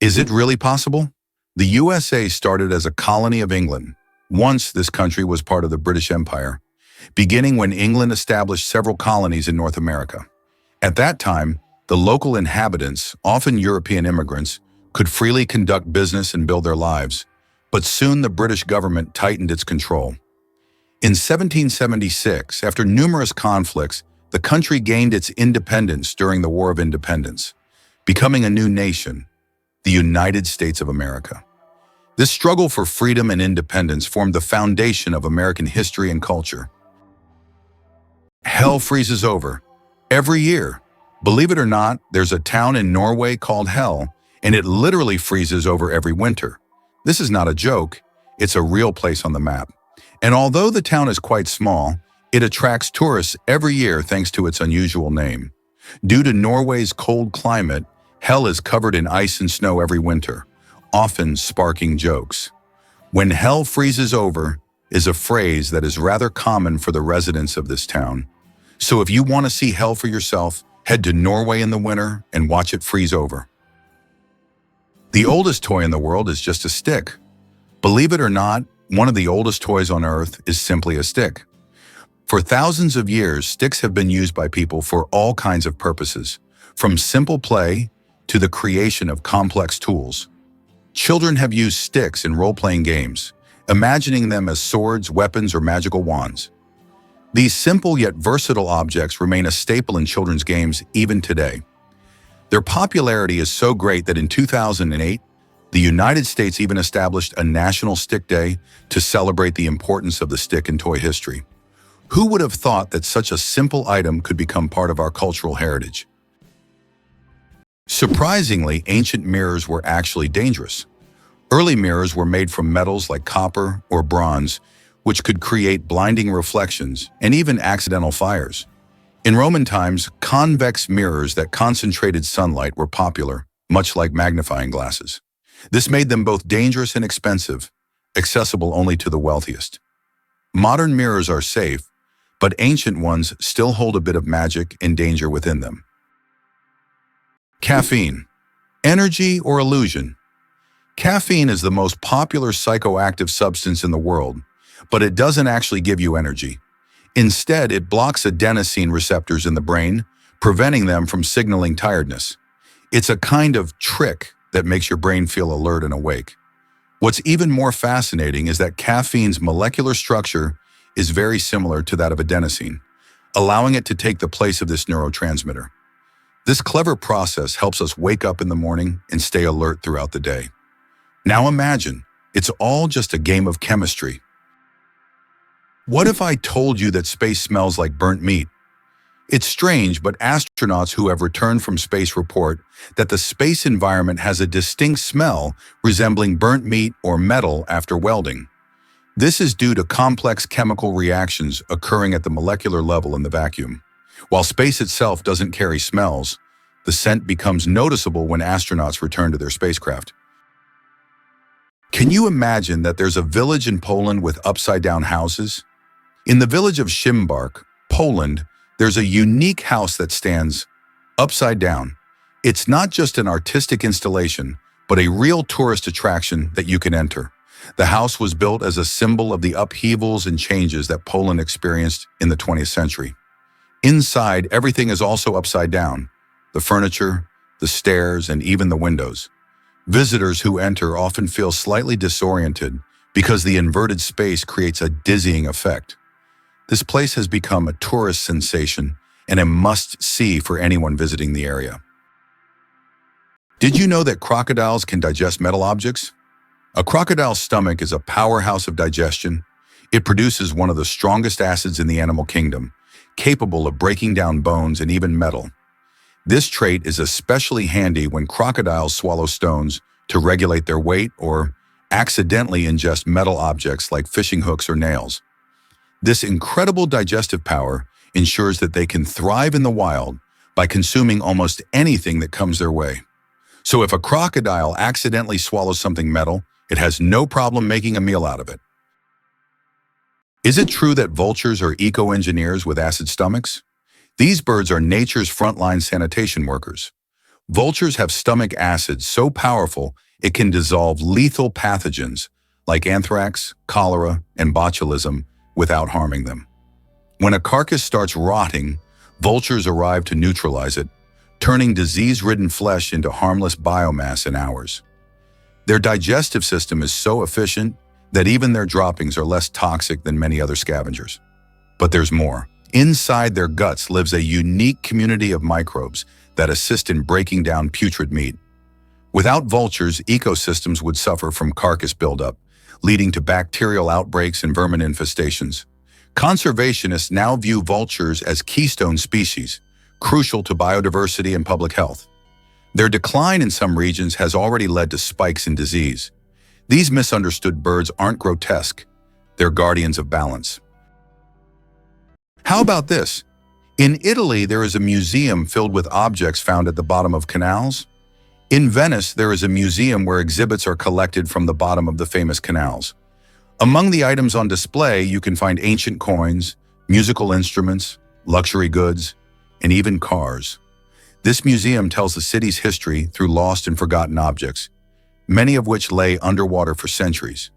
Is it really possible? The USA started as a colony of England. Once this country was part of the British Empire, beginning when England established several colonies in North America. At that time, the local inhabitants, often European immigrants, could freely conduct business and build their lives, but soon the British government tightened its control. In 1776, after numerous conflicts, the country gained its independence during the War of Independence, becoming a new nation, the United States of America. This struggle for freedom and independence formed the foundation of American history and culture. Hell freezes over every year. Believe it or not, there's a town in Norway called Hell, and it literally freezes over every winter. This is not a joke, it's a real place on the map. And although the town is quite small, it attracts tourists every year thanks to its unusual name. Due to Norway's cold climate, Hell is covered in ice and snow every winter, often sparking jokes. "When hell freezes over" is a phrase that is rather common for the residents of this town. So if you want to see hell for yourself, head to Norway in the winter and watch it freeze over. The oldest toy in the world is just a stick. Believe it or not, one of the oldest toys on Earth is simply a stick. For thousands of years, sticks have been used by people for all kinds of purposes, from simple play to the creation of complex tools. Children have used sticks in role-playing games, imagining them as swords, weapons, or magical wands. These simple yet versatile objects remain a staple in children's games even today. Their popularity is so great that in 2008, the United States even established a National Stick Day to celebrate the importance of the stick in toy history. Who would have thought that such a simple item could become part of our cultural heritage? Surprisingly, ancient mirrors were actually dangerous. Early mirrors were made from metals like copper or bronze, which could create blinding reflections and even accidental fires. In Roman times, convex mirrors that concentrated sunlight were popular, much like magnifying glasses. This made them both dangerous and expensive, accessible only to the wealthiest. Modern mirrors are safe, but ancient ones still hold a bit of magic and danger within them. Caffeine. Energy or illusion? Caffeine is the most popular psychoactive substance in the world, but it doesn't actually give you energy. Instead, it blocks adenosine receptors in the brain, preventing them from signaling tiredness. It's a kind of trick that makes your brain feel alert and awake. What's even more fascinating is that caffeine's molecular structure is very similar to that of adenosine, allowing it to take the place of this neurotransmitter. This clever process helps us wake up in the morning and stay alert throughout the day. Now imagine, it's all just a game of chemistry. What if I told you that space smells like burnt meat? It's strange, but astronauts who have returned from space report that the space environment has a distinct smell resembling burnt meat or metal after welding. This is due to complex chemical reactions occurring at the molecular level in the vacuum. While space itself doesn't carry smells, the scent becomes noticeable when astronauts return to their spacecraft. Can you imagine that there's a village in Poland with upside-down houses? In the village of Szymbark, Poland, there's a unique house that stands upside down. It's not just an artistic installation, but a real tourist attraction that you can enter. The house was built as a symbol of the upheavals and changes that Poland experienced in the 20th century. Inside, everything is also upside down: the furniture, the stairs, and even the windows. Visitors who enter often feel slightly disoriented because the inverted space creates a dizzying effect. This place has become a tourist sensation and a must-see for anyone visiting the area. Did you know that crocodiles can digest metal objects? A crocodile's stomach is a powerhouse of digestion. It produces one of the strongest acids in the animal kingdom, capable of breaking down bones and even metal. This trait is especially handy when crocodiles swallow stones to regulate their weight or accidentally ingest metal objects like fishing hooks or nails. This incredible digestive power ensures that they can thrive in the wild by consuming almost anything that comes their way. So if a crocodile accidentally swallows something metal, it has no problem making a meal out of it. Is it true that vultures are eco-engineers with acid stomachs? These birds are nature's frontline sanitation workers. Vultures have stomach acid so powerful it can dissolve lethal pathogens like anthrax, cholera, and botulism without harming them. When a carcass starts rotting, vultures arrive to neutralize it, turning disease-ridden flesh into harmless biomass in hours. Their digestive system is so efficient that even their droppings are less toxic than many other scavengers. But there's more. Inside their guts lives a unique community of microbes that assist in breaking down putrid meat. Without vultures, ecosystems would suffer from carcass buildup, leading to bacterial outbreaks and vermin infestations. Conservationists now view vultures as keystone species, crucial to biodiversity and public health. Their decline in some regions has already led to spikes in disease. These misunderstood birds aren't grotesque, they're guardians of balance. How about this? In Italy, there is a museum filled with objects found at the bottom of canals. In Venice, there is a museum where exhibits are collected from the bottom of the famous canals. Among the items on display, you can find ancient coins, musical instruments, luxury goods, and even cars. This museum tells the city's history through lost and forgotten objects, many of which lay underwater for centuries.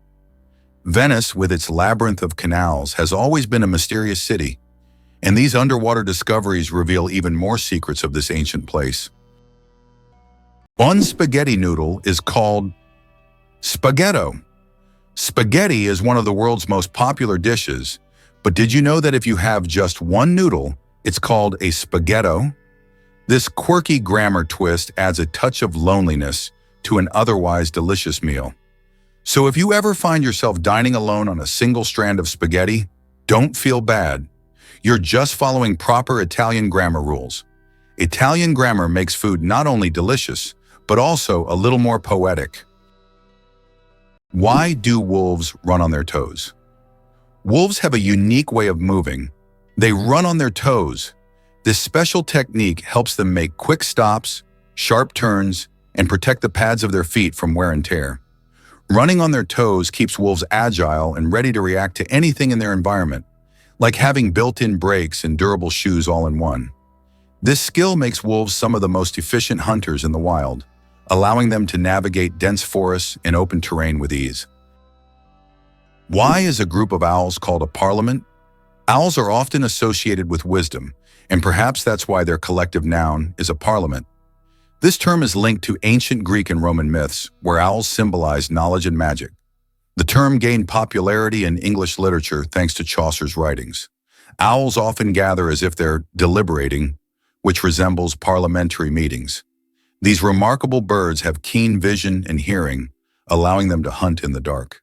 Venice, with its labyrinth of canals, has always been a mysterious city, and these underwater discoveries reveal even more secrets of this ancient place. One spaghetti noodle is called spaghetto. Spaghetti is one of the world's most popular dishes, but did you know that if you have just one noodle, it's called a spaghetto? This quirky grammar twist adds a touch of loneliness to an otherwise delicious meal. So if you ever find yourself dining alone on a single strand of spaghetti, don't feel bad. You're just following proper Italian grammar rules. Italian grammar makes food not only delicious, but also a little more poetic. Why do wolves run on their toes? Wolves have a unique way of moving. They run on their toes. This special technique helps them make quick stops, sharp turns, and protect the pads of their feet from wear and tear. Running on their toes keeps wolves agile and ready to react to anything in their environment, like having built-in brakes and durable shoes all in one. This skill makes wolves some of the most efficient hunters in the wild, allowing them to navigate dense forests and open terrain with ease. Why is a group of owls called a parliament? Owls are often associated with wisdom, and perhaps that's why their collective noun is a parliament. This term is linked to ancient Greek and Roman myths, where owls symbolize knowledge and magic. The term gained popularity in English literature thanks to Chaucer's writings. Owls often gather as if they're deliberating, which resembles parliamentary meetings. These remarkable birds have keen vision and hearing, allowing them to hunt in the dark.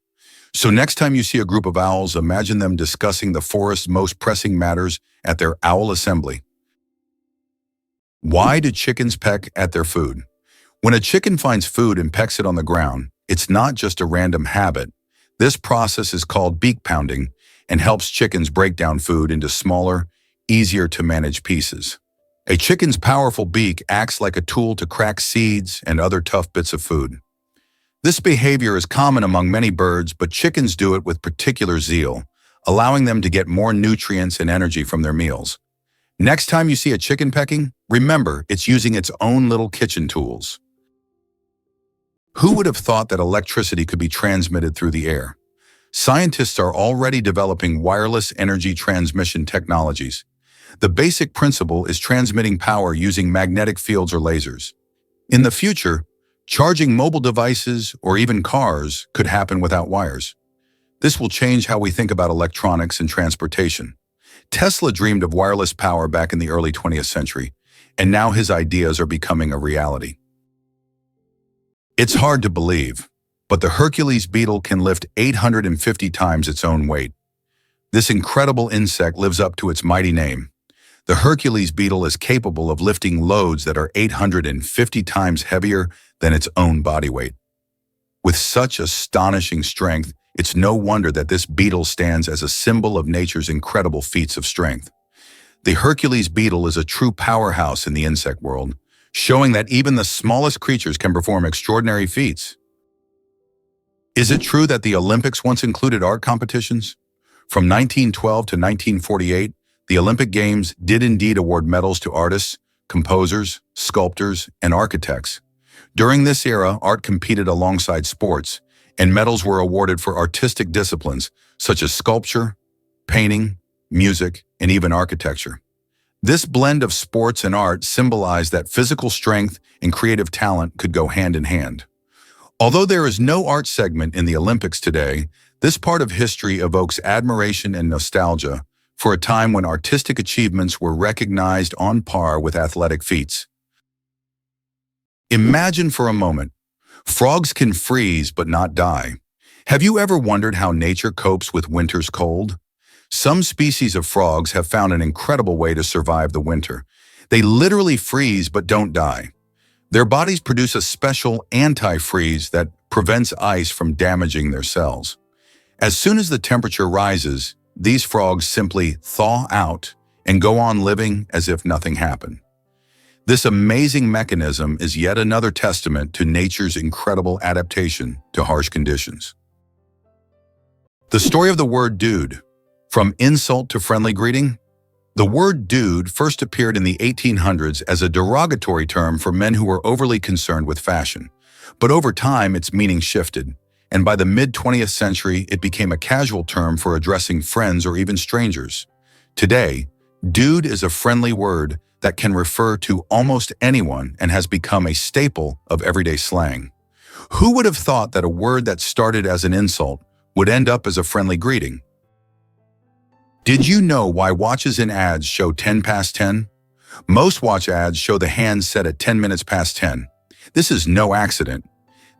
So next time you see a group of owls, imagine them discussing the forest's most pressing matters at their owl assembly. Why do chickens peck at their food? When a chicken finds food and pecks it on the ground, it's not just a random habit. This process is called beak pounding and helps chickens break down food into smaller, easier to manage pieces. A chicken's powerful beak acts like a tool to crack seeds and other tough bits of food. This behavior is common among many birds, but chickens do it with particular zeal, allowing them to get more nutrients and energy from their meals. Next time you see a chicken pecking, remember it's using its own little kitchen tools. Who would have thought that electricity could be transmitted through the air? Scientists are already developing wireless energy transmission technologies. The basic principle is transmitting power using magnetic fields or lasers. In the future, charging mobile devices or even cars could happen without wires. This will change how we think about electronics and transportation. Tesla dreamed of wireless power back in the early 20th century, and now his ideas are becoming a reality. It's hard to believe, but the Hercules beetle can lift 850 times its own weight. This incredible insect lives up to its mighty name. The Hercules beetle is capable of lifting loads that are 850 times heavier than its own body weight. With such astonishing strength, it's no wonder that this beetle stands as a symbol of nature's incredible feats of strength. The Hercules beetle is a true powerhouse in the insect world, showing that even the smallest creatures can perform extraordinary feats. Is it true that the Olympics once included art competitions? From 1912 to 1948, the Olympic Games did indeed award medals to artists composers, sculptors, and architects. During this era, art competed alongside sports, and medals were awarded for artistic disciplines such as sculpture, painting, music, and even architecture. This blend of sports and art symbolized that physical strength and creative talent could go hand in hand. Although there is no art segment in the Olympics today, this part of history evokes admiration and nostalgia for a time when artistic achievements were recognized on par with athletic feats. Imagine for a moment, frogs can freeze but not die. Have you ever wondered how nature copes with winter's cold? Some species of frogs have found an incredible way to survive the winter. They literally freeze but don't die. Their bodies produce a special anti-freeze that prevents ice from damaging their cells. As soon as the temperature rises, these frogs simply thaw out and go on living as if nothing happened. This amazing mechanism is yet another testament to nature's incredible adaptation to harsh conditions. The story of the word dude. From insult to friendly greeting? The word dude first appeared in the 1800s as a derogatory term for men who were overly concerned with fashion. But over time, its meaning shifted, and by the mid-20th century, it became a casual term for addressing friends or even strangers. Today, dude is a friendly word that can refer to almost anyone and has become a staple of everyday slang. Who would have thought that a word that started as an insult would end up as a friendly greeting? Did you know why watches in ads show 10 past 10? Most watch ads show the hands set at 10 minutes past 10. This is no accident.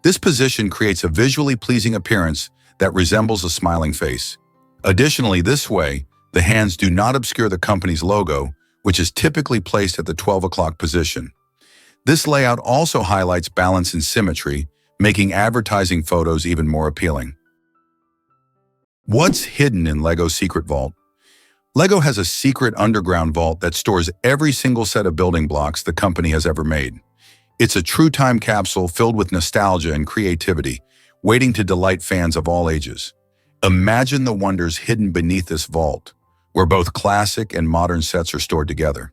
This position creates a visually pleasing appearance that resembles a smiling face. Additionally, this way, the hands do not obscure the company's logo, which is typically placed at the 12 o'clock position. This layout also highlights balance and symmetry, making advertising photos even more appealing. What's hidden in Lego's secret vault? Lego has a secret underground vault that stores every single set of building blocks the company has ever made. It's a true time capsule filled with nostalgia and creativity, waiting to delight fans of all ages. Imagine the wonders hidden beneath this vault, where both classic and modern sets are stored together.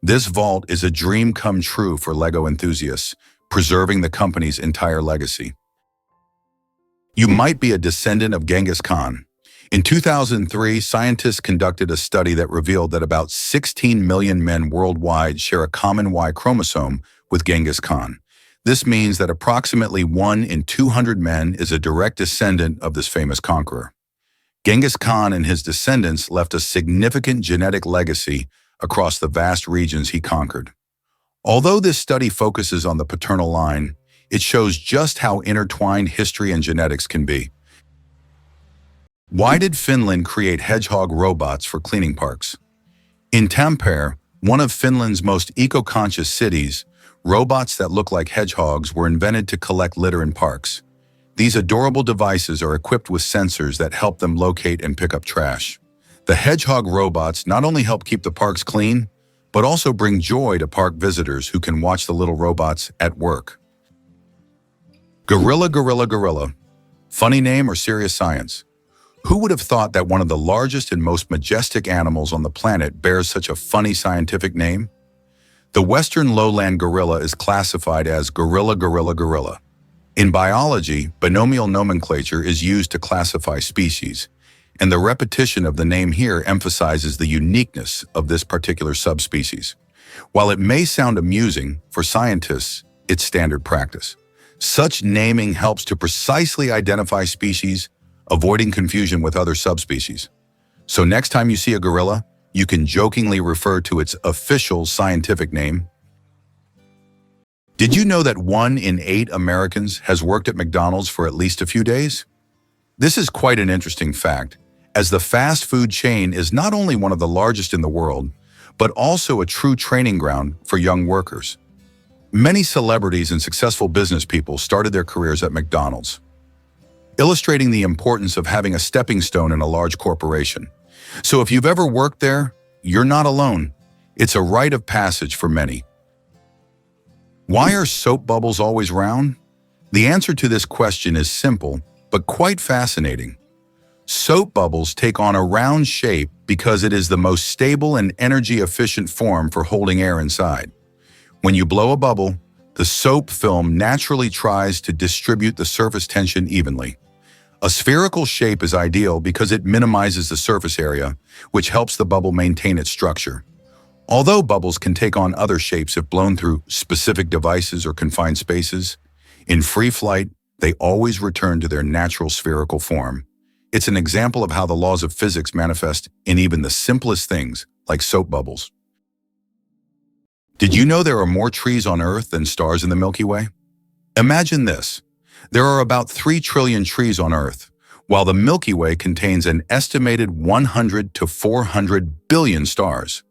This vault is a dream come true for Lego enthusiasts, preserving the company's entire legacy. You might be a descendant of Genghis Khan. In 2003, scientists conducted a study that revealed that about 16 million men worldwide share a common Y chromosome with Genghis Khan. This means that approximately 1 in 200 men is a direct descendant of this famous conqueror. Genghis Khan and his descendants left a significant genetic legacy across the vast regions he conquered. Although this study focuses on the paternal line, it shows just how intertwined history and genetics can be. Why did Finland create hedgehog robots for cleaning parks? In Tampere, one of Finland's most eco-conscious cities, robots that look like hedgehogs were invented to collect litter in parks. These adorable devices are equipped with sensors that help them locate and pick up trash. The hedgehog robots not only help keep the parks clean, but also bring joy to park visitors who can watch the little robots at work. Gorilla, gorilla, gorilla. Funny name or serious science? Who would have thought that one of the largest and most majestic animals on the planet bears such a funny scientific name? The western lowland gorilla is classified as gorilla, gorilla, gorilla. In biology, binomial nomenclature is used to classify species, and the repetition of the name here emphasizes the uniqueness of this particular subspecies. While it may sound amusing, for scientists, it's standard practice. Such naming helps to precisely identify species, avoiding confusion with other subspecies. So next time you see a gorilla, you can jokingly refer to its official scientific name. Did you know that 1 in 8 Americans has worked at McDonald's for at least a few days? This is quite an interesting fact, as the fast food chain is not only one of the largest in the world, but also a true training ground for young workers. Many celebrities and successful business people started their careers at McDonald's, illustrating the importance of having a stepping stone in a large corporation. So if you've ever worked there, you're not alone. It's a rite of passage for many. Why are soap bubbles always round? The answer to this question is simple, but quite fascinating. Soap bubbles take on a round shape because it is the most stable and energy-efficient form for holding air inside. When you blow a bubble, the soap film naturally tries to distribute the surface tension evenly. A spherical shape is ideal because it minimizes the surface area, which helps the bubble maintain its structure. Although bubbles can take on other shapes if blown through specific devices or confined spaces, in free flight, they always return to their natural spherical form. It's an example of how the laws of physics manifest in even the simplest things, like soap bubbles. Did you know there are more trees on Earth than stars in the Milky Way? Imagine this. There are about 3 trillion trees on Earth, while the Milky Way contains an estimated 100 to 400 billion stars.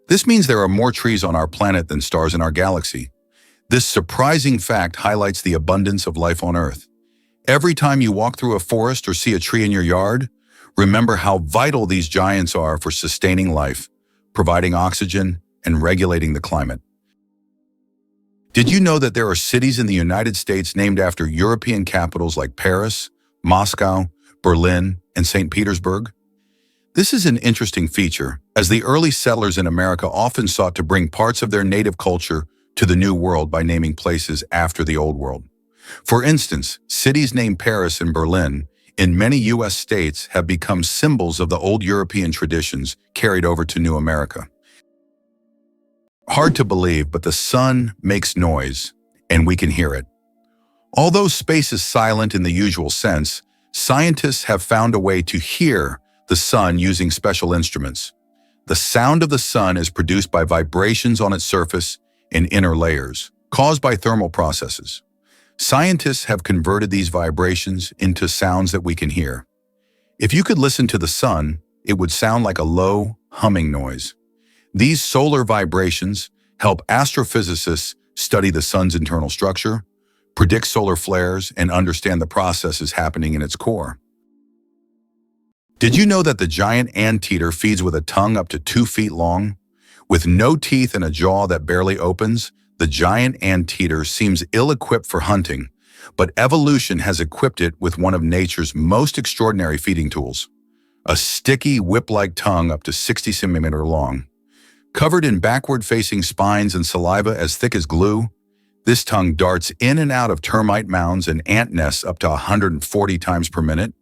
This means there are more trees on our planet than stars in our galaxy. This surprising fact highlights the abundance of life on Earth. Every time you walk through a forest or see a tree in your yard, remember how vital these giants are for sustaining life, providing oxygen, and regulating the climate. Did you know that there are cities in the United States named after European capitals like Paris, Moscow, Berlin, and St. Petersburg? This is an interesting feature, as the early settlers in America often sought to bring parts of their native culture to the New World by naming places after the Old World. For instance, cities named Paris and Berlin in many U.S. states have become symbols of the old European traditions carried over to New America. Hard to believe, but the sun makes noise, and we can hear it. Although space is silent in the usual sense, scientists have found a way to hear the sun using special instruments. The sound of the sun is produced by vibrations on its surface and inner layers, caused by thermal processes. Scientists have converted these vibrations into sounds that we can hear. If you could listen to the sun, it would sound like a low, humming noise. These solar vibrations help astrophysicists study the sun's internal structure, predict solar flares, and understand the processes happening in its core. Did you know that the giant anteater feeds with a tongue up to 2 feet long? With no teeth and a jaw that barely opens, the giant anteater seems ill-equipped for hunting, but evolution has equipped it with one of nature's most extraordinary feeding tools, a sticky, whip-like tongue up to 60 centimeters long. Covered in backward-facing spines and saliva as thick as glue, this tongue darts in and out of termite mounds and ant nests up to 140 times per minute,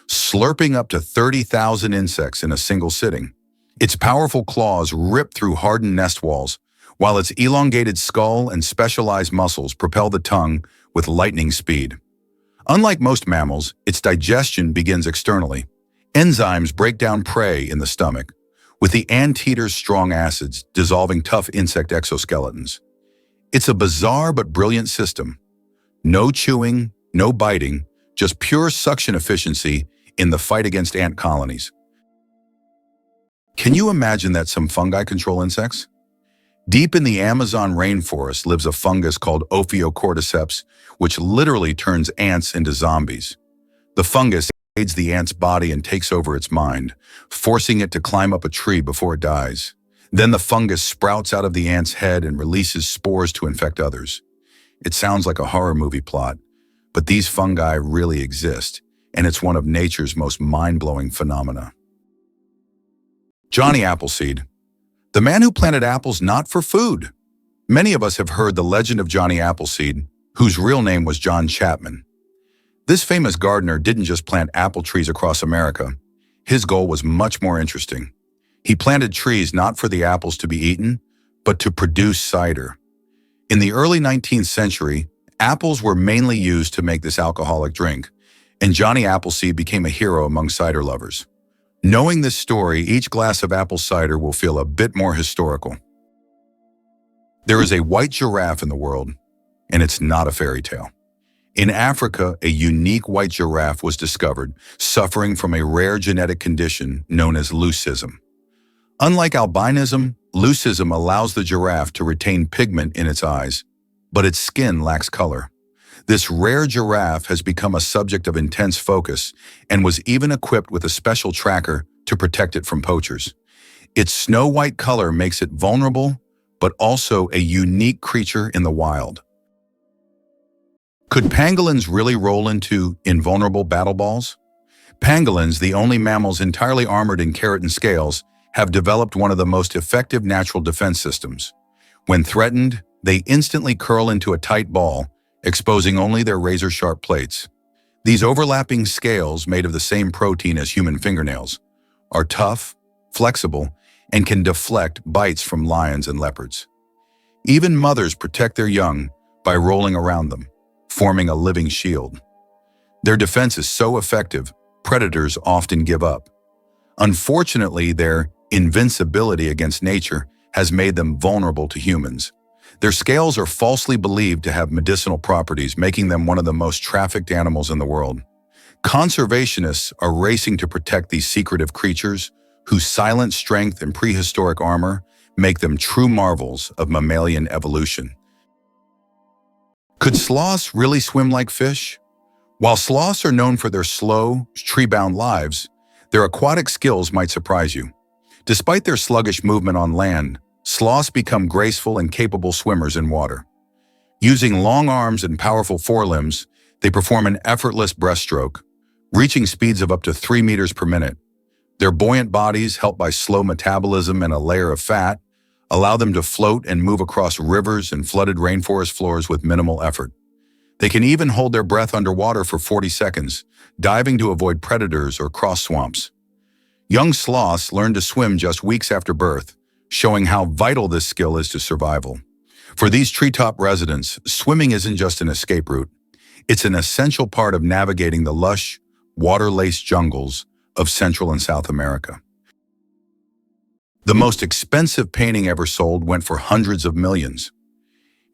slurping up to 30,000 insects in a single sitting. Its powerful claws rip through hardened nest walls, while its elongated skull and specialized muscles propel the tongue with lightning speed. Unlike most mammals, its digestion begins externally. Enzymes break down prey in the stomach, with the anteater's strong acids dissolving tough insect exoskeletons. It's a bizarre but brilliant system. No chewing, no biting, just pure suction efficiency in the fight against ant colonies. Can you imagine that some fungi control insects? Deep in the Amazon rainforest lives a fungus called Ophiocordyceps, which literally turns ants into zombies. The fungus aids the ant's body and takes over its mind, forcing it to climb up a tree before it dies. Then the fungus sprouts out of the ant's head and releases spores to infect others. It sounds like a horror movie plot, but these fungi really exist, and it's one of nature's most mind-blowing phenomena. Johnny Appleseed, the man who planted apples not for food. Many of us have heard the legend of Johnny Appleseed, whose real name was John Chapman. This famous gardener didn't just plant apple trees across America. His goal was much more interesting. He planted trees not for the apples to be eaten, but to produce cider. In the early 19th century, apples were mainly used to make this alcoholic drink, and Johnny Appleseed became a hero among cider lovers. Knowing this story, each glass of apple cider will feel a bit more historical. There is a white giraffe in the world, and it's not a fairy tale. In Africa, a unique white giraffe was discovered, suffering from a rare genetic condition known as leucism. Unlike albinism, leucism allows the giraffe to retain pigment in its eyes, but its skin lacks color. This rare giraffe has become a subject of intense focus and was even equipped with a special tracker to protect it from poachers. Its snow-white color makes it vulnerable, but also a unique creature in the wild. Could pangolins really roll into invulnerable battle balls? Pangolins, the only mammals entirely armored in keratin scales, have developed one of the most effective natural defense systems. When threatened, they instantly curl into a tight ball, exposing only their razor-sharp plates. These overlapping scales, made of the same protein as human fingernails, are tough, flexible, and can deflect bites from lions and leopards. Even mothers protect their young by rolling around them, forming a living shield. Their defense is so effective, predators often give up. Unfortunately, their invincibility against nature has made them vulnerable to humans. Their scales are falsely believed to have medicinal properties, making them one of the most trafficked animals in the world. Conservationists are racing to protect these secretive creatures, whose silent strength and prehistoric armor make them true marvels of mammalian evolution. Could sloths really swim like fish? While sloths are known for their slow, tree-bound lives, their aquatic skills might surprise you. Despite their sluggish movement on land, sloths become graceful and capable swimmers in water. Using long arms and powerful forelimbs, they perform an effortless breaststroke, reaching speeds of up to 3 meters per minute. Their buoyant bodies, helped by slow metabolism and a layer of fat, allow them to float and move across rivers and flooded rainforest floors with minimal effort. They can even hold their breath underwater for 40 seconds, diving to avoid predators or cross swamps. Young sloths learn to swim just weeks after birth, showing how vital this skill is to survival. For these treetop residents, swimming isn't just an escape route. It's an essential part of navigating the lush, water-laced jungles of Central and South America. The most expensive painting ever sold went for hundreds of millions.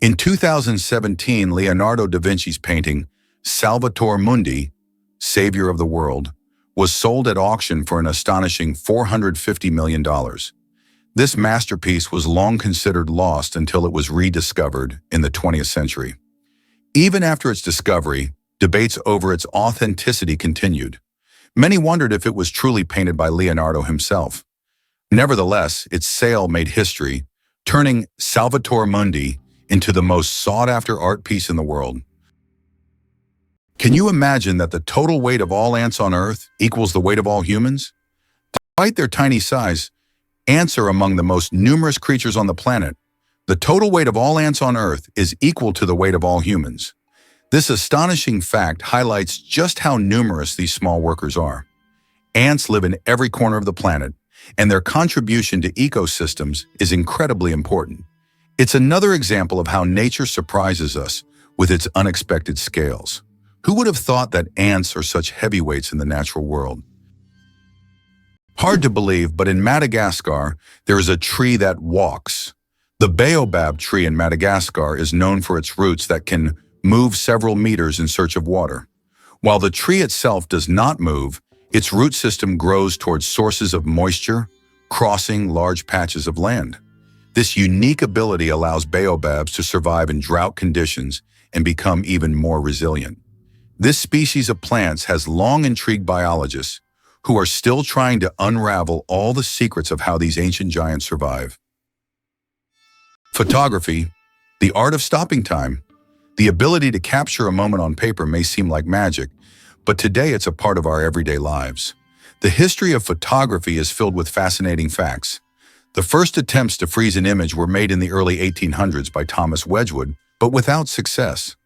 In 2017, Leonardo da Vinci's painting, Salvator Mundi, Savior of the World, was sold at auction for an astonishing $450 million. This masterpiece was long considered lost until it was rediscovered in the 20th century. Even after its discovery, debates over its authenticity continued. Many wondered if it was truly painted by Leonardo himself. Nevertheless, its sale made history, turning Salvator Mundi into the most sought-after art piece in the world. Can you imagine that the total weight of all ants on Earth equals the weight of all humans? Despite their tiny size, ants are among the most numerous creatures on the planet. The total weight of all ants on Earth is equal to the weight of all humans. This astonishing fact highlights just how numerous these small workers are. Ants live in every corner of the planet, and their contribution to ecosystems is incredibly important. It's another example of how nature surprises us with its unexpected scales. Who would have thought that ants are such heavyweights in the natural world? Hard to believe, but in Madagascar, there is a tree that walks. The baobab tree in Madagascar is known for its roots that can move several meters in search of water. While the tree itself does not move, its root system grows towards sources of moisture, crossing large patches of land. This unique ability allows baobabs to survive in drought conditions and become even more resilient. This species of plants has long intrigued biologists who are still trying to unravel all the secrets of how these ancient giants survive. Photography, the art of stopping time. The ability to capture a moment on paper may seem like magic, but today it's a part of our everyday lives. The history of photography is filled with fascinating facts. The first attempts to freeze an image were made in the early 1800s by Thomas Wedgwood, but without success.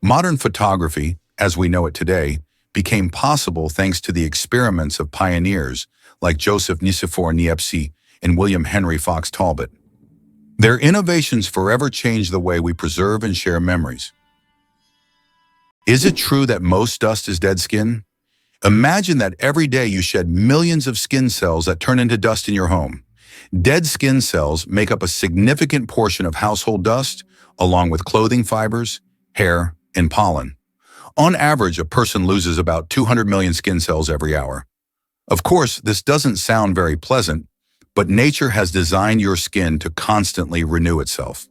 Modern photography, as we know it today, became possible thanks to the experiments of pioneers like Joseph Nicephore Niepce and William Henry Fox Talbot. Their innovations forever changed the way we preserve and share memories. Is it true that most dust is dead skin? Imagine that every day you shed millions of skin cells that turn into dust in your home. Dead skin cells make up a significant portion of household dust, along with clothing fibers, hair, and pollen. On average, a person loses about 200 million skin cells every hour. Of course, this doesn't sound very pleasant, but nature has designed your skin to constantly renew itself.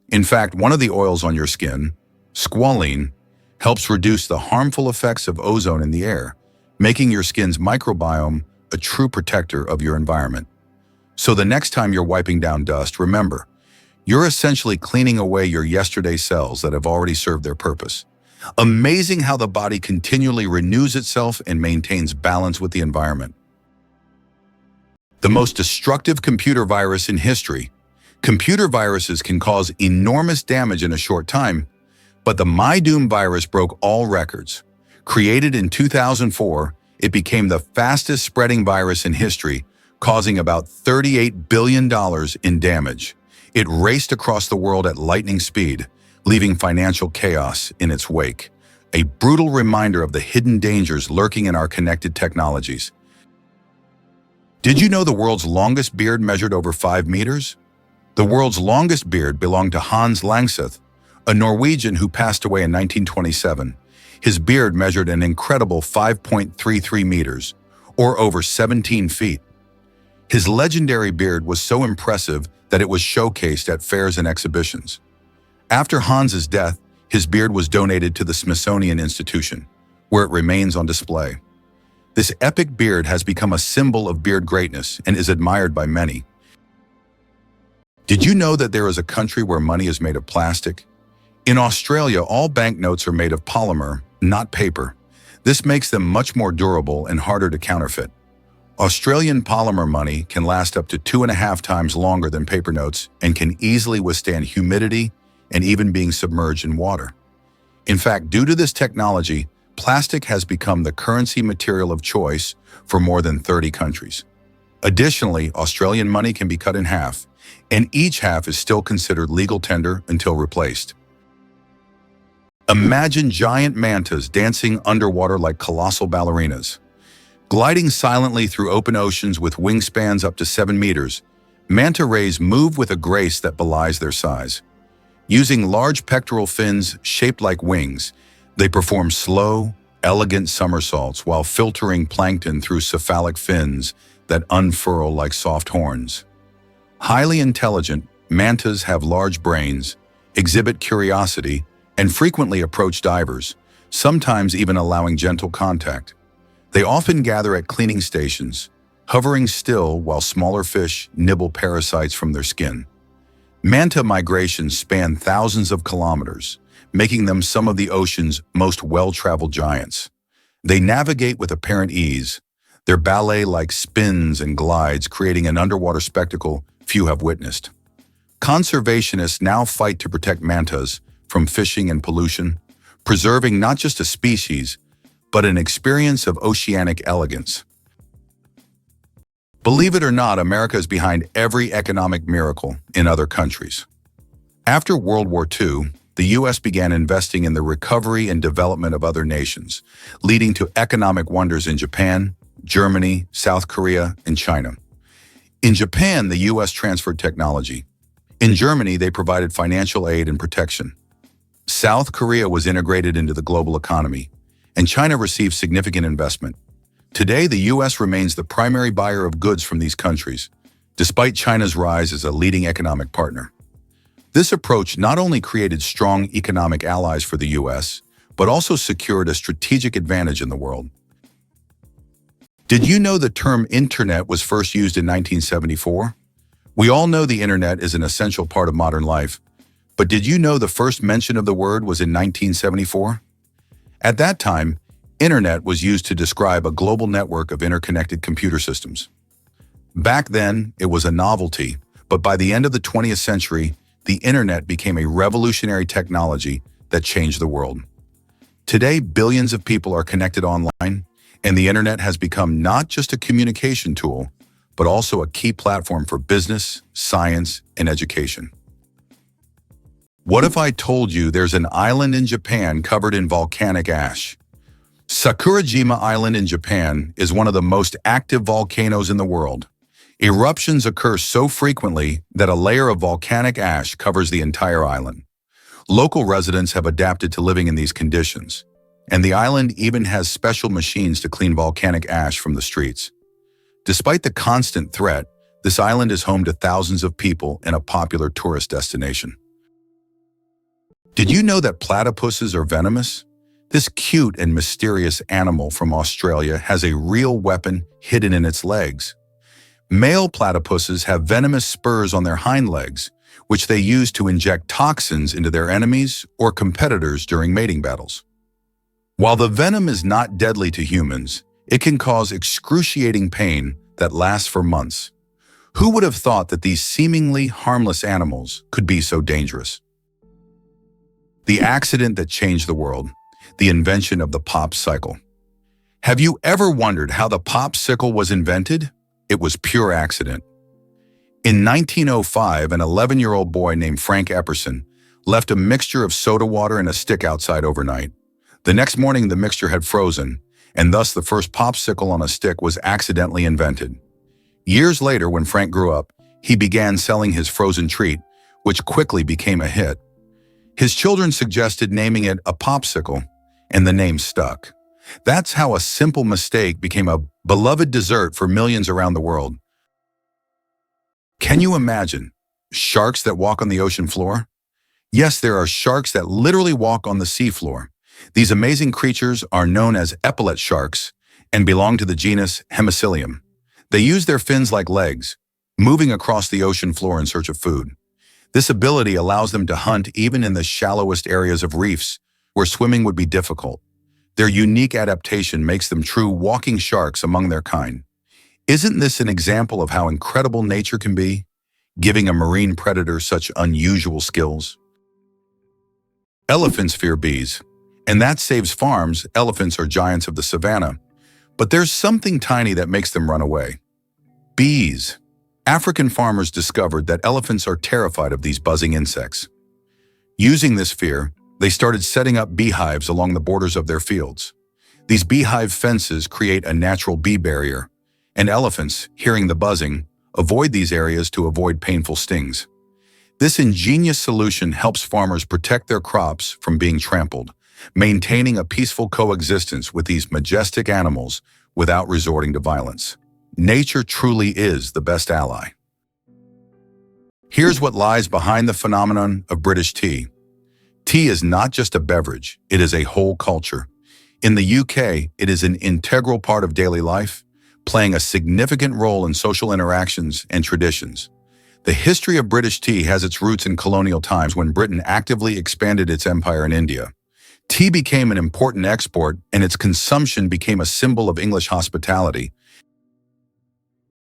In fact, one of the oils on your skin, squalene, helps reduce the harmful effects of ozone in the air, making your skin's microbiome a true protector of your environment. So the next time you're wiping down dust, remember, you're essentially cleaning away your yesterday cells that have already served their purpose. Amazing how the body continually renews itself and maintains balance with the environment. The most destructive computer virus in history. Computer viruses can cause enormous damage in a short time, but the MyDoom virus broke all records. Created in 2004, it became the fastest spreading virus in history, causing about $38 billion in damage. It raced across the world at lightning speed, leaving financial chaos in its wake. A brutal reminder of the hidden dangers lurking in our connected technologies. Did you know the world's longest beard measured over 5 meters? The world's longest beard belonged to Hans Langseth, a Norwegian who passed away in 1927. His beard measured an incredible 5.33 meters, or over 17 feet. His legendary beard was so impressive that it was showcased at fairs and exhibitions. After Hans's death, his beard was donated to the Smithsonian Institution, where it remains on display. This epic beard has become a symbol of beard greatness and is admired by many. Did you know that there is a country where money is made of plastic? In Australia, all banknotes are made of polymer, not paper. This makes them much more durable and harder to counterfeit. Australian polymer money can last up to 2.5 times longer than paper notes and can easily withstand humidity and even being submerged in water. In fact, due to this technology, plastic has become the currency material of choice for more than 30 countries. Additionally, Australian money can be cut in half, and each half is still considered legal tender until replaced. Imagine giant mantas dancing underwater like colossal ballerinas. Gliding silently through open oceans with wingspans up to 7 meters, manta rays move with a grace that belies their size. Using large pectoral fins shaped like wings, they perform slow, elegant somersaults while filtering plankton through cephalic fins that unfurl like soft horns. Highly intelligent, mantas have large brains, exhibit curiosity, and frequently approach divers, sometimes even allowing gentle contact. They often gather at cleaning stations, hovering still while smaller fish nibble parasites from their skin. Manta migrations span thousands of kilometers, making them some of the ocean's most well-traveled giants. They navigate with apparent ease, their ballet-like spins and glides creating an underwater spectacle few have witnessed. Conservationists now fight to protect mantas from fishing and pollution, preserving not just a species, but an experience of oceanic elegance. Believe it or not, America is behind every economic miracle in other countries. After World War II, the U.S. began investing in the recovery and development of other nations, leading to economic wonders in Japan, Germany, South Korea, and China. In Japan, the U.S. transferred technology. In Germany, they provided financial aid and protection. South Korea was integrated into the global economy, and China received significant investment. Today, the U.S. remains the primary buyer of goods from these countries, despite China's rise as a leading economic partner. This approach not only created strong economic allies for the U.S., but also secured a strategic advantage in the world. Did you know the term internet was first used in 1974? We all know the internet is an essential part of modern life, but did you know the first mention of the word was in 1974? At that time, internet was used to describe a global network of interconnected computer systems. Back then, it was a novelty, but by the end of the 20th century, the internet became a revolutionary technology that changed the world. Today, billions of people are connected online, and the internet has become not just a communication tool, but also a key platform for business, science, and education. What if I told you there's an island in Japan covered in volcanic ash? Sakurajima Island in Japan is one of the most active volcanoes in the world. Eruptions occur so frequently that a layer of volcanic ash covers the entire island. Local residents have adapted to living in these conditions, and the island even has special machines to clean volcanic ash from the streets. Despite the constant threat, this island is home to thousands of people and a popular tourist destination. Did you know that platypuses are venomous? This cute and mysterious animal from Australia has a real weapon hidden in its legs. Male platypuses have venomous spurs on their hind legs, which they use to inject toxins into their enemies or competitors during mating battles. While the venom is not deadly to humans, it can cause excruciating pain that lasts for months. Who would have thought that these seemingly harmless animals could be so dangerous? The accident that changed the world, the invention of the popsicle. Have you ever wondered how the popsicle was invented? It was pure accident. In 1905, an 11-year-old boy named Frank Epperson left a mixture of soda water and a stick outside overnight. The next morning, the mixture had frozen, and thus the first popsicle on a stick was accidentally invented. Years later, when Frank grew up, he began selling his frozen treat, which quickly became a hit. His children suggested naming it a popsicle, and the name stuck. That's how a simple mistake became a beloved dessert for millions around the world. Can you imagine sharks that walk on the ocean floor? Yes, there are sharks that literally walk on the seafloor. These amazing creatures are known as epaulet sharks and belong to the genus Hemicillium. They use their fins like legs, moving across the ocean floor in search of food. This ability allows them to hunt even in the shallowest areas of reefs, where swimming would be difficult. Their unique adaptation makes them true walking sharks among their kind. Isn't this an example of how incredible nature can be, giving a marine predator such unusual skills? Elephants fear bees, and that saves farms. Elephants are giants of the savannah. But there's something tiny that makes them run away. Bees. African farmers discovered that elephants are terrified of these buzzing insects. Using this fear, they started setting up beehives along the borders of their fields. These beehive fences create a natural bee barrier, and elephants, hearing the buzzing, avoid these areas to avoid painful stings. This ingenious solution helps farmers protect their crops from being trampled, maintaining a peaceful coexistence with these majestic animals without resorting to violence. Nature truly is the best ally. Here's what lies behind the phenomenon of British tea. Tea is not just a beverage, it is a whole culture. In the UK, it is an integral part of daily life, playing a significant role in social interactions and traditions. The history of British tea has its roots in colonial times when Britain actively expanded its empire in India. Tea became an important export, and its consumption became a symbol of English hospitality.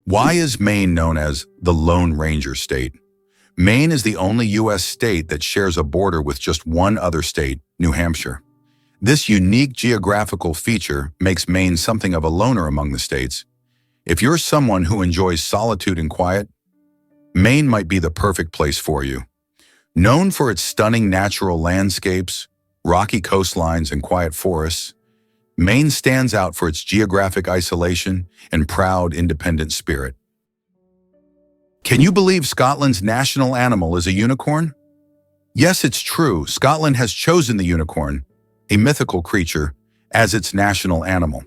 Why is Maine known as the Lone Ranger State? Maine is the only U.S. state that shares a border with just one other state, New Hampshire. This unique geographical feature makes Maine something of a loner among the states. If you're someone who enjoys solitude and quiet, Maine might be the perfect place for you. Known for its stunning natural landscapes, rocky coastlines, and quiet forests, Maine stands out for its geographic isolation and proud, independent spirit. Can you believe Scotland's national animal is a unicorn? Yes, it's true. Scotland has chosen the unicorn, a mythical creature, as its national animal.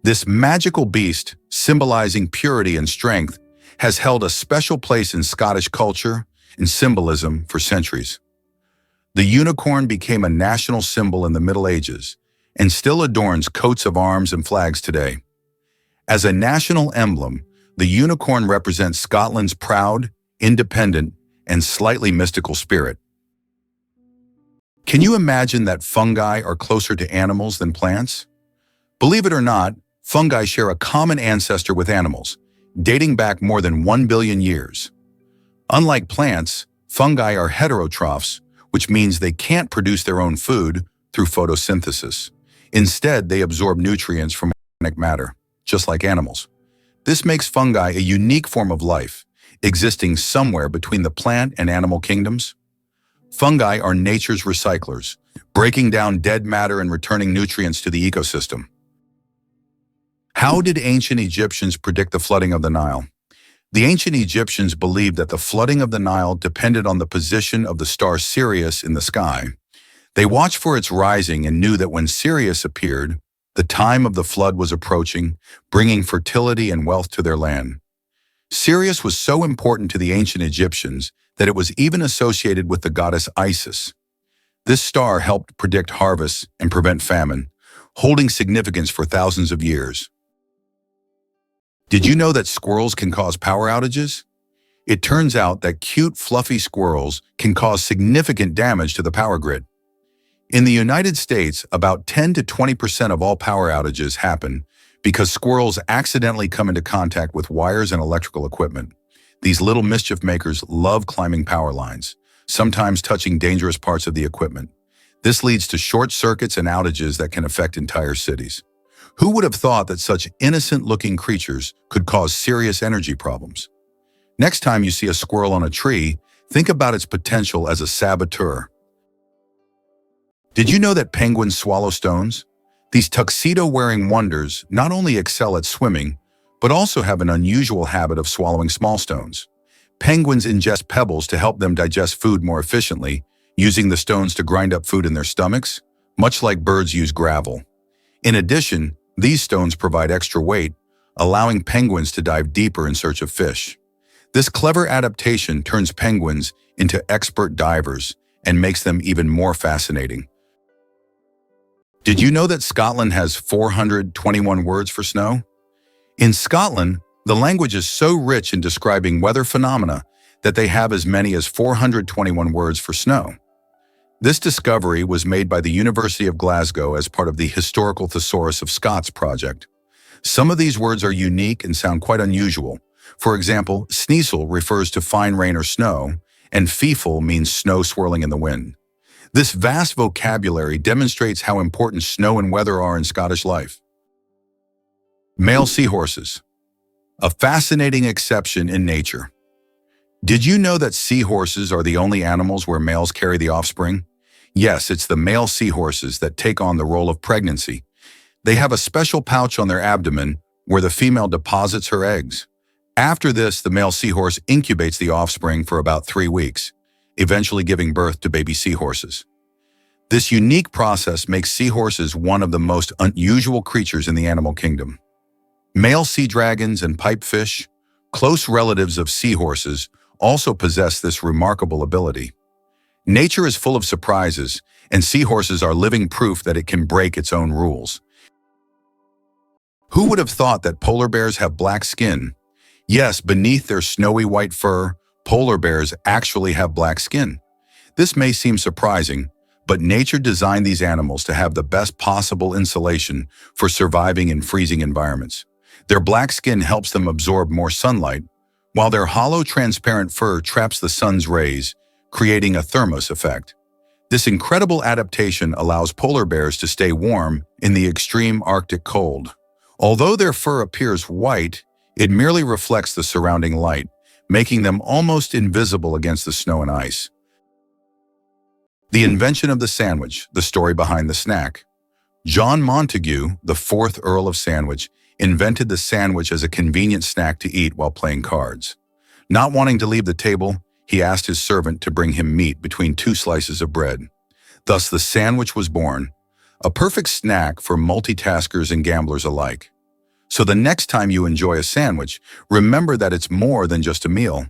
This magical beast, symbolizing purity and strength, has held a special place in Scottish culture and symbolism for centuries. The unicorn became a national symbol in the Middle Ages and still adorns coats of arms and flags today. As a national emblem, the unicorn represents Scotland's proud, independent, and slightly mystical spirit. Can you imagine that fungi are closer to animals than plants? Believe it or not, fungi share a common ancestor with animals, dating back more than 1 billion years. Unlike plants, fungi are heterotrophs, which means they can't produce their own food through photosynthesis. Instead, they absorb nutrients from organic matter, just like animals. This makes fungi a unique form of life, existing somewhere between the plant and animal kingdoms. Fungi are nature's recyclers, breaking down dead matter and returning nutrients to the ecosystem. How did ancient Egyptians predict the flooding of the Nile? The ancient Egyptians believed that the flooding of the Nile depended on the position of the star Sirius in the sky. They watched for its rising and knew that when Sirius appeared, the time of the flood was approaching, bringing fertility and wealth to their land. Sirius was so important to the ancient Egyptians that it was even associated with the goddess Isis. This star helped predict harvests and prevent famine, holding significance for thousands of years. Did you know that squirrels can cause power outages? It turns out that cute, fluffy squirrels can cause significant damage to the power grid. In the United States, about 10 to 20% of all power outages happen because squirrels accidentally come into contact with wires and electrical equipment. These little mischief makers love climbing power lines, sometimes touching dangerous parts of the equipment. This leads to short circuits and outages that can affect entire cities. Who would have thought that such innocent-looking creatures could cause serious energy problems? Next time you see a squirrel on a tree, think about its potential as a saboteur. Did you know that penguins swallow stones? These tuxedo-wearing wonders not only excel at swimming, but also have an unusual habit of swallowing small stones. Penguins ingest pebbles to help them digest food more efficiently, using the stones to grind up food in their stomachs, much like birds use gravel. In addition, these stones provide extra weight, allowing penguins to dive deeper in search of fish. This clever adaptation turns penguins into expert divers and makes them even more fascinating. Did you know that Scotland has 421 words for snow? In Scotland, the language is so rich in describing weather phenomena that they have as many as 421 words for snow. This discovery was made by the University of Glasgow as part of the Historical Thesaurus of Scots project. Some of these words are unique and sound quite unusual. For example, sneasel refers to fine rain or snow, and feefle means snow swirling in the wind. This vast vocabulary demonstrates how important snow and weather are in Scottish life. Male seahorses, a fascinating exception in nature. Did you know that seahorses are the only animals where males carry the offspring? Yes, it's the male seahorses that take on the role of pregnancy. They have a special pouch on their abdomen where the female deposits her eggs. After this, the male seahorse incubates the offspring for about 3 weeks, eventually giving birth to baby seahorses. This unique process makes seahorses one of the most unusual creatures in the animal kingdom. Male sea dragons and pipefish, close relatives of seahorses, also possess this remarkable ability. Nature is full of surprises, and seahorses are living proof that it can break its own rules. Who would have thought that polar bears have black skin? Yes, beneath their snowy white fur, polar bears actually have black skin. This may seem surprising, but nature designed these animals to have the best possible insulation for surviving in freezing environments. Their black skin helps them absorb more sunlight, while their hollow, transparent fur traps the sun's rays, creating a thermos effect. This incredible adaptation allows polar bears to stay warm in the extreme Arctic cold. Although their fur appears white, it merely reflects the surrounding light, making them almost invisible against the snow and ice. The invention of the sandwich, the story behind the snack. John Montagu, the 4th Earl of Sandwich, invented the sandwich as a convenient snack to eat while playing cards. Not wanting to leave the table, he asked his servant to bring him meat between 2 slices of bread. Thus, the sandwich was born, a perfect snack for multitaskers and gamblers alike. So the next time you enjoy a sandwich, remember that it's more than just a meal.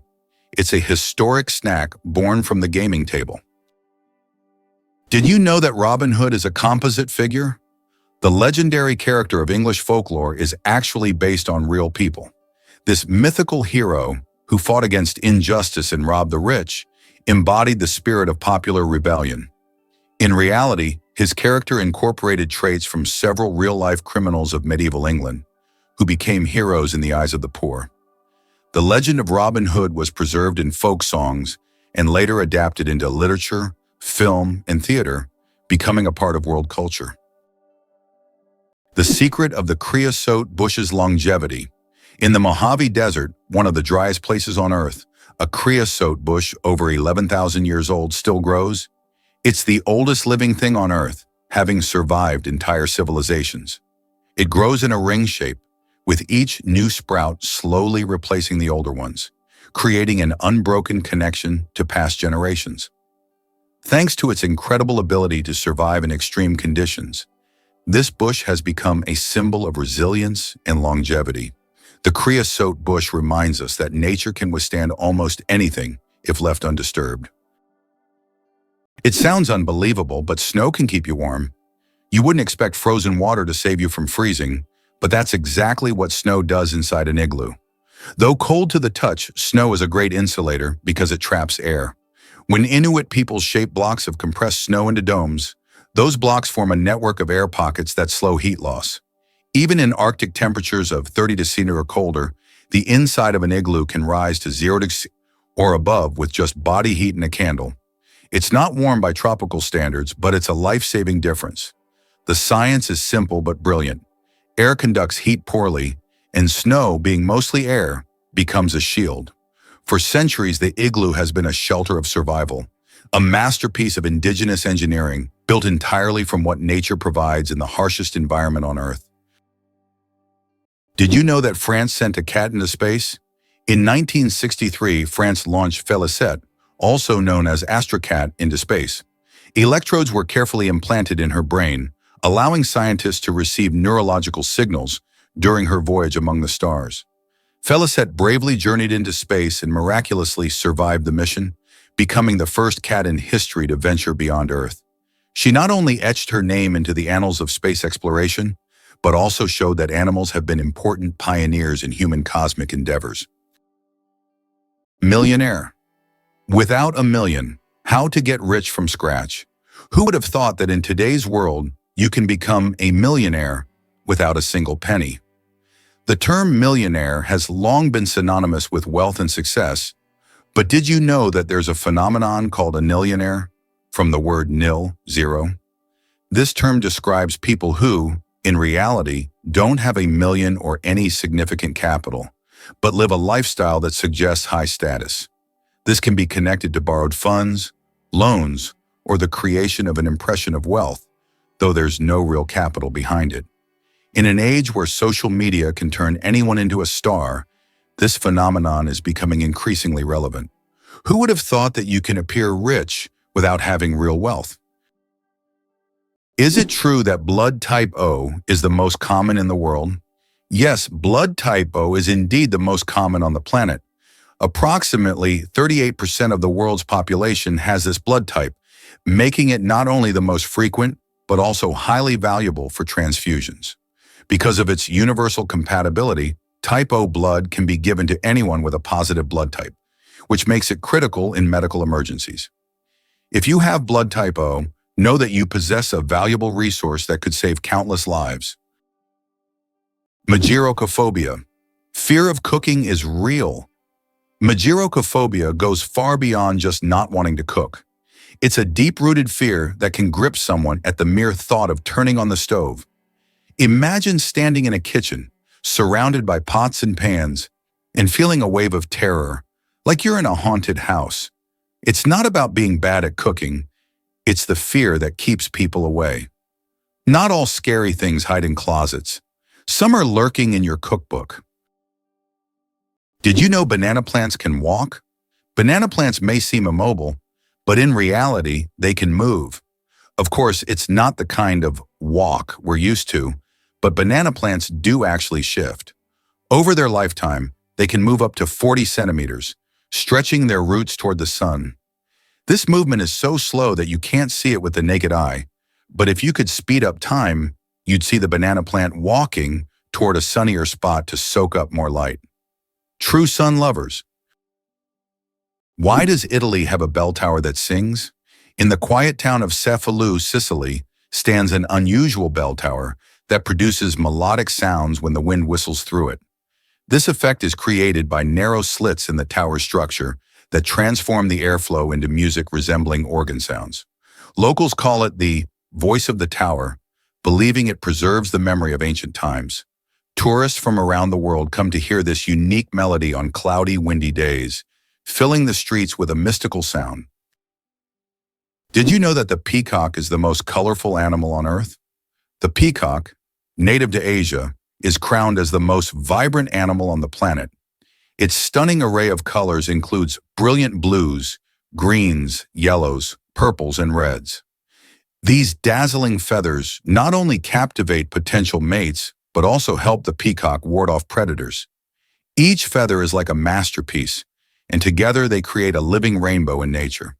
It's a historic snack born from the gaming table. Did you know that Robin Hood is a composite figure? The legendary character of English folklore is actually based on real people. This mythical hero, who fought against injustice and robbed the rich, embodied the spirit of popular rebellion. In reality, his character incorporated traits from several real-life criminals of medieval England, who became heroes in the eyes of the poor. The legend of Robin Hood was preserved in folk songs and later adapted into literature, film, and theater, becoming a part of world culture. The secret of the creosote bush's longevity. In the Mojave Desert, one of the driest places on Earth, a creosote bush over 11,000 years old still grows. It's the oldest living thing on Earth, having survived entire civilizations. It grows in a ring shape, with each new sprout slowly replacing the older ones, creating an unbroken connection to past generations. Thanks to its incredible ability to survive in extreme conditions, this bush has become a symbol of resilience and longevity. The creosote bush reminds us that nature can withstand almost anything if left undisturbed. It sounds unbelievable, but snow can keep you warm. You wouldn't expect frozen water to save you from freezing, but that's exactly what snow does inside an igloo. Though cold to the touch, snow is a great insulator because it traps air. When Inuit peoples shape blocks of compressed snow into domes, those blocks form a network of air pockets that slow heat loss. Even in Arctic temperatures of 30 degrees or colder, The inside of an igloo can rise to 0 degrees or above with just body heat and a candle. It's not warm by tropical standards, but it's a life-saving difference. The science is simple but brilliant. Air conducts heat poorly, and snow, being mostly air, becomes a shield. For centuries, the igloo has been a shelter of survival, a masterpiece of indigenous engineering built entirely from what nature provides in the harshest environment on Earth. Did you know that France sent a cat into space? In 1963, France launched Félicette, also known as Astrocat, into space. Electrodes were carefully implanted in her brain, allowing scientists to receive neurological signals during her voyage among the stars. Félicette bravely journeyed into space and miraculously survived the mission, becoming the first cat in history to venture beyond Earth. She not only etched her name into the annals of space exploration, but also showed that animals have been important pioneers in human cosmic endeavors. Millionaire. Without a million, how to get rich from scratch? Who would have thought that in today's world, you can become a millionaire without a single penny? The term millionaire has long been synonymous with wealth and success, but did you know that there's a phenomenon called a nillionaire, from the word nil, zero? This term describes people who, in reality, don't have a million or any significant capital, but live a lifestyle that suggests high status. This can be connected to borrowed funds, loans, or the creation of an impression of wealth, though there's no real capital behind it. In an age where social media can turn anyone into a star, this phenomenon is becoming increasingly relevant. Who would have thought that you can appear rich without having real wealth? Is it true that blood type O is the most common in the world? Yes, blood type O is indeed the most common on the planet. Approximately 38% of the world's population has this blood type, making it not only the most frequent, but also highly valuable for transfusions. Because of its universal compatibility, type O blood can be given to anyone with a positive blood type, which makes it critical in medical emergencies. If you have blood type O, know that you possess a valuable resource that could save countless lives. Magirocophobia. Fear of cooking is real. Magirocophobia goes far beyond just not wanting to cook. It's a deep-rooted fear that can grip someone at the mere thought of turning on the stove. Imagine standing in a kitchen, surrounded by pots and pans, and feeling a wave of terror, like you're in a haunted house. It's not about being bad at cooking. It's the fear that keeps people away. Not all scary things hide in closets. Some are lurking in your cookbook. Did you know banana plants can walk? Banana plants may seem immobile, but in reality, they can move. Of course, it's not the kind of walk we're used to, but banana plants do actually shift. Over their lifetime, they can move up to 40 centimeters, stretching their roots toward the sun. This movement is so slow that you can't see it with the naked eye, but if you could speed up time, you'd see the banana plant walking toward a sunnier spot to soak up more light. True sun lovers. Why does Italy have a bell tower that sings? In the quiet town of Cefalù, Sicily, stands an unusual bell tower that produces melodic sounds when the wind whistles through it. This effect is created by narrow slits in the tower's structure that transform the airflow into music resembling organ sounds. Locals call it the voice of the tower, believing it preserves the memory of ancient times. Tourists from around the world come to hear this unique melody on cloudy, windy days, filling the streets with a mystical sound. Did you know that the peacock is the most colorful animal on Earth? The peacock, native to Asia, is crowned as the most vibrant animal on the planet. Its stunning array of colors includes brilliant blues, greens, yellows, purples, and reds. These dazzling feathers not only captivate potential mates, but also help the peacock ward off predators. Each feather is like a masterpiece, and together they create a living rainbow in nature.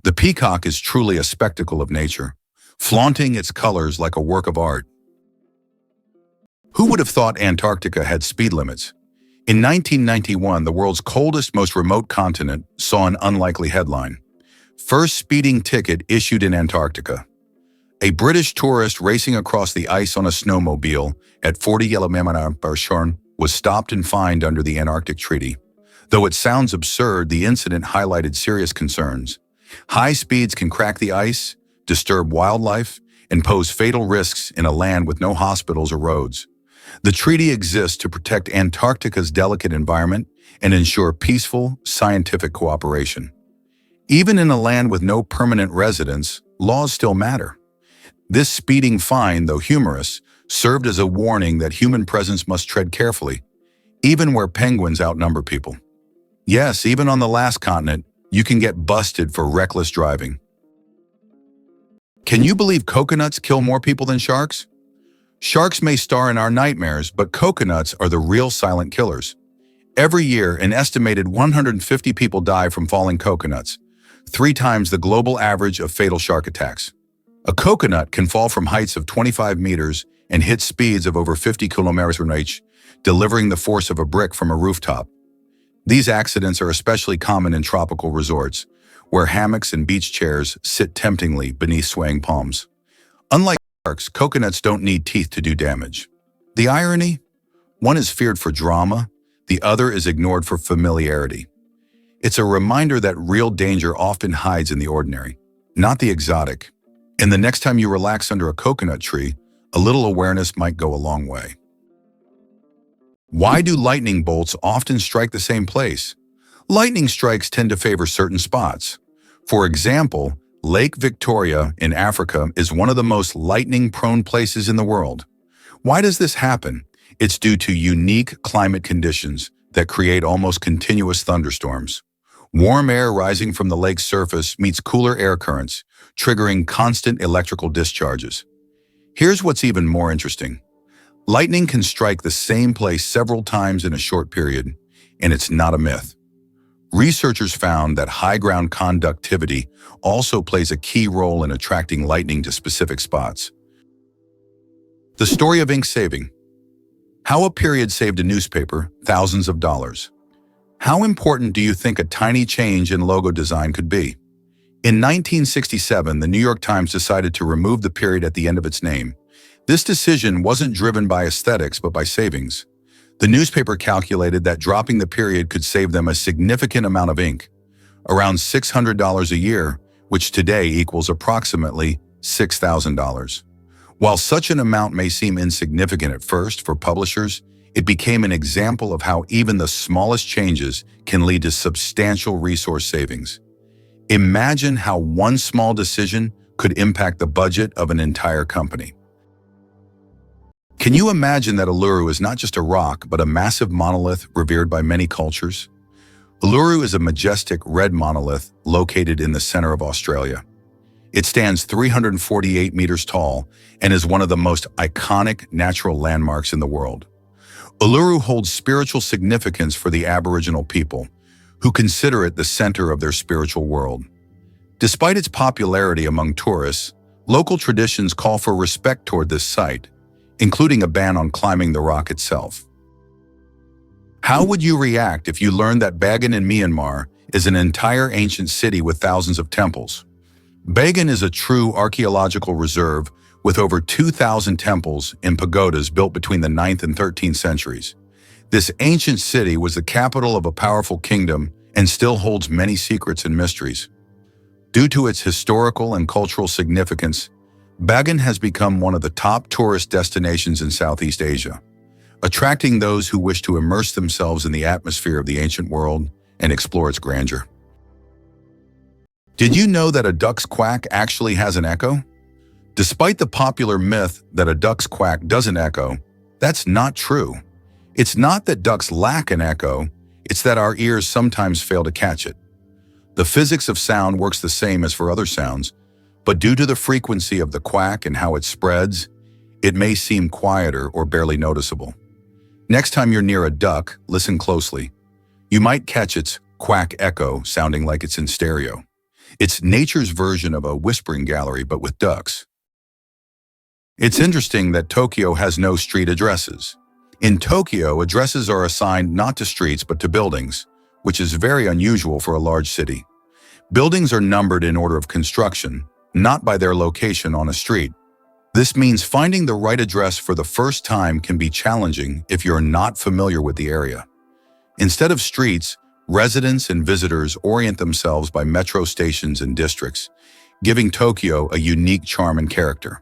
The peacock is truly a spectacle of nature, flaunting its colors like a work of art. Who would have thought Antarctica had speed limits? In 1991, the world's coldest, most remote continent saw an unlikely headline. First speeding ticket issued in Antarctica. A British tourist racing across the ice on a snowmobile at 40 km/h was stopped and fined under the Antarctic Treaty. Though it sounds absurd, the incident highlighted serious concerns. High speeds can crack the ice, disturb wildlife, and pose fatal risks in a land with no hospitals or roads. The treaty exists to protect Antarctica's delicate environment and ensure peaceful, scientific cooperation. Even in a land with no permanent residents, laws still matter. This speeding fine, though humorous, served as a warning that human presence must tread carefully, even where penguins outnumber people. Yes, even on the last continent, you can get busted for reckless driving. Can you believe coconuts kill more people than sharks? Sharks may star in our nightmares, but coconuts are the real silent killers. Every year, an estimated 150 people die from falling coconuts, 3 times the global average of fatal shark attacks. A coconut can fall from heights of 25 meters and hit speeds of over 50 kilometers per hour, delivering the force of a brick from a rooftop. These accidents are especially common in tropical resorts, where hammocks and beach chairs sit temptingly beneath swaying palms. Unlike sharks, coconuts don't need teeth to do damage. The irony? One is feared for drama, the other is ignored for familiarity. It's a reminder that real danger often hides in the ordinary, not the exotic. And the next time you relax under a coconut tree, a little awareness might go a long way. Why do lightning bolts often strike the same place? Lightning strikes tend to favor certain spots. For example, Lake Victoria in Africa is one of the most lightning-prone places in the world. Why does this happen? It's due to unique climate conditions that create almost continuous thunderstorms. Warm air rising from the lake's surface meets cooler air currents, triggering constant electrical discharges. Here's what's even more interesting. Lightning can strike the same place several times in a short period, and it's not a myth. Researchers found that high ground conductivity also plays a key role in attracting lightning to specific spots. The story of ink saving. How a period saved a newspaper thousands of dollars. How important do you think a tiny change in logo design could be? In 1967, the New York Times decided to remove the period at the end of its name. This decision wasn't driven by aesthetics, but by savings. The newspaper calculated that dropping the period could save them a significant amount of ink, around $600 a year, which today equals approximately $6,000. While such an amount may seem insignificant at first for publishers, it became an example of how even the smallest changes can lead to substantial resource savings. Imagine how one small decision could impact the budget of an entire company. Can you imagine that Uluru is not just a rock, but a massive monolith revered by many cultures? Uluru is a majestic red monolith located in the center of Australia. It stands 348 meters tall and is one of the most iconic natural landmarks in the world. Uluru holds spiritual significance for the Aboriginal people, who consider it the center of their spiritual world. Despite its popularity among tourists, local traditions call for respect toward this site, including a ban on climbing the rock itself. How would you react if you learned that Bagan in Myanmar is an entire ancient city with thousands of temples? Bagan is a true archaeological reserve with over 2,000 temples and pagodas built between the 9th and 13th centuries. This ancient city was the capital of a powerful kingdom and still holds many secrets and mysteries. Due to its historical and cultural significance, Bagan has become one of the top tourist destinations in Southeast Asia, attracting those who wish to immerse themselves in the atmosphere of the ancient world and explore its grandeur. Did you know that a duck's quack actually has an echo? Despite the popular myth that a duck's quack doesn't echo, that's not true. It's not that ducks lack an echo, it's that our ears sometimes fail to catch it. The physics of sound works the same as for other sounds, but due to the frequency of the quack and how it spreads, it may seem quieter or barely noticeable. Next time you're near a duck, listen closely. You might catch its quack echo sounding like it's in stereo. It's nature's version of a whispering gallery, but with ducks. It's interesting that Tokyo has no street addresses. In Tokyo, addresses are assigned not to streets but to buildings, which is very unusual for a large city. Buildings are numbered in order of construction, not by their location on a street. This means finding the right address for the first time can be challenging if you're not familiar with the area. Instead of streets, residents and visitors orient themselves by metro stations and districts, giving Tokyo a unique charm and character.